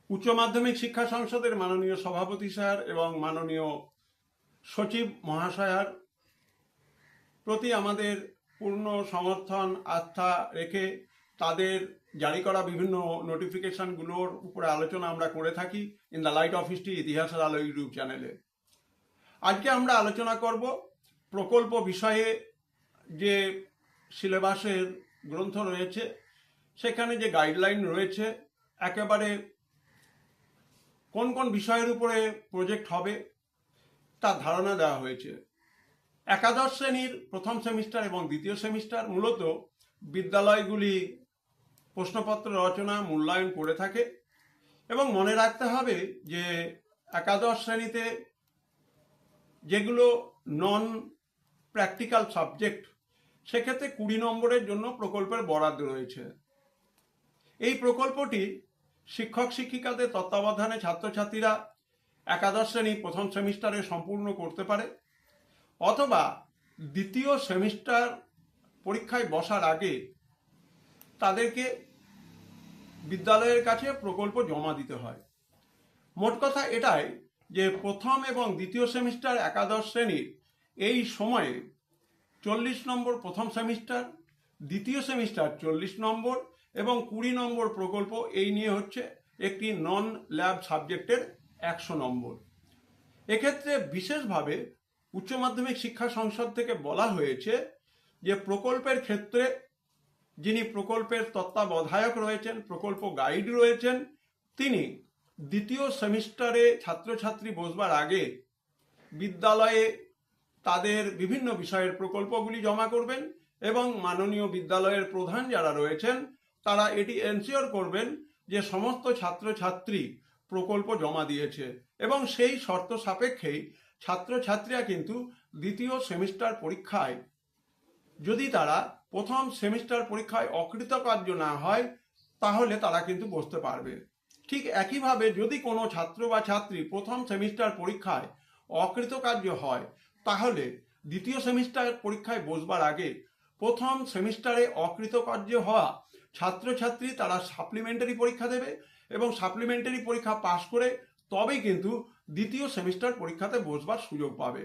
উচ্চ মাধ্যমিক শিক্ষা সংসদের মাননীয় সভাপতি স্যার এবং মাননীয় সচিব মহাশয়ার প্রতি আমাদের পূর্ণ সমর্থন আস্থা রেখে তাদের জারি করা বিভিন্ন নোটিফিকেশনগুলোর উপরে আলোচনা আমরা করে থাকি in the light off history ইতিহাসের আলো ইউটিউব চ্যানেলে। আজকে আমরা আলোচনা করব প্রকল্প বিষয়ে যে সিলেবাসের গ্রন্থ রয়েছে, সেখানে যে গাইডলাইন রয়েছে, একেবারে কোন কোন বিষয়ের উপরে প্রজেক্ট হবে তার ধারণা দেওয়া হয়েছে। একাদশ শ্রেণীর প্রথম সেমিস্টার এবং দ্বিতীয় সেমিস্টার মূলত বিদ্যালয়গুলি প্রশ্নপত্র রচনা মূল্যায়ন করে থাকে এবং মনে রাখতে হবে যে একাদশ শ্রেণীতে যেগুলো নন প্র্যাকটিক্যাল সাবজেক্ট, সেক্ষেত্রে 20 নম্বরের জন্য প্রকল্পের বরাদ্দ রয়েছে। এই প্রকল্পটি শিক্ষক শিক্ষিকাদের তত্ত্বাবধানে ছাত্রছাত্রীরা একাদশ শ্রেণী প্রথম সেমিস্টারে সম্পূর্ণ করতে পারে, অথবা দ্বিতীয় সেমিস্টার পরীক্ষায় বসার আগে তাদেরকে বিদ্যালয়ের কাছে প্রকল্প জমা দিতে হয়। মোট কথা এটাই যে প্রথম এবং দ্বিতীয় সেমিস্টার একাদশ শ্রেণীর এই সময়ে 40 নম্বর প্রথম সেমিস্টার, দ্বিতীয় সেমিস্টার 40 নম্বর এবং 20 নম্বর প্রকল্প, এই নিয়ে হচ্ছে একটি নন ল্যাব সাবজেক্টের 100 নম্বর। এক্ষেত্রে বিশেষভাবে উচ্চ মাধ্যমিক শিক্ষা সংসদ থেকে বলা হয়েছে যে প্রকল্পের ক্ষেত্রে যিনি প্রকল্পের তত্ত্বাবধায়ক রয়েছেন, প্রকল্প গাইড রয়েছেন, তিনি দ্বিতীয় সেমিস্টারে ছাত্রছাত্রী বসবার আগে বিদ্যালয়ে তাদের বিভিন্ন বিষয়ের প্রকল্পগুলি জমা করবেন এবং মাননীয় বিদ্যালয়ের প্রধান যারা রয়েছেন তারা এটি এনশিওর করবেন যে সমস্ত ছাত্রছাত্রী প্রকল্প জমা দিয়েছে এবং সেই শর্ত সাপেক্ষেই ছাত্রছাত্রীরা কিন্তু দ্বিতীয় সেমিস্টার পরীক্ষায়, যদি তারা প্রথম সেমিস্টার পরীক্ষায় অকৃতকার্য না হয়, তাহলে তারা কিন্তু বসতে পারবে। ঠিক একইভাবে যদি কোনো ছাত্র বা ছাত্রী প্রথম সেমিস্টার পরীক্ষায় অকৃতকার্য হয়, তাহলে দ্বিতীয় সেমিস্টার পরীক্ষায় বসবার আগে প্রথম সেমিস্টারে অকৃতকার্য হওয়া ছাত্রছাত্রী তারা সাপ্লিমেন্টারি পরীক্ষা দেবে এবং সাপ্লিমেন্টারি পরীক্ষা পাশ করে তবেই কিন্তু দ্বিতীয় সেমিস্টার পরীক্ষাতে বসবার সুযোগ পাবে।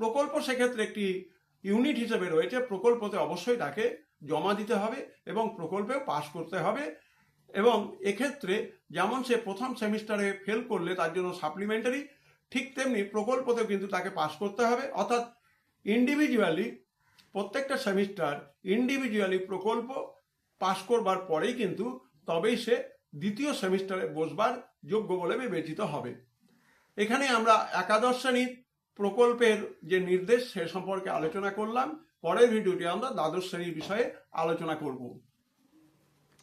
প্রকল্প সেক্ষেত্রে একটি ইউনিট হিসেবে রয়েছে, প্রকল্পতে অবশ্যই তাকে জমা দিতে হবে এবং প্রকল্পেও পাশ করতে হবে। এবং এক্ষেত্রে যেমন সে প্রথম সেমিস্টারে ফেল করলে তার জন্য সাপ্লিমেন্টারি, ঠিক তেমনি প্রকল্পতেও কিন্তু তাকে পাশ করতে হবে। অর্থাৎ ইন্ডিভিজুয়ালি প্রত্যেকটা সেমিস্টার ইন্ডিভিজুয়ালি প্রকল্প পাশ করবার পরেই কিন্তু তবেই সে দ্বিতীয় সেমিস্টারে বসবার যোগ্য বলে বিবেচিত হবে। এখানে আমরা একাদশ শ্রেণীর প্রকল্পের যে নির্দেশ সে সম্পর্কে আলোচনা করলাম। পরের ভিডিওটি আমরা দ্বাদশ শ্রেণীর বিষয়ে আলোচনা করব।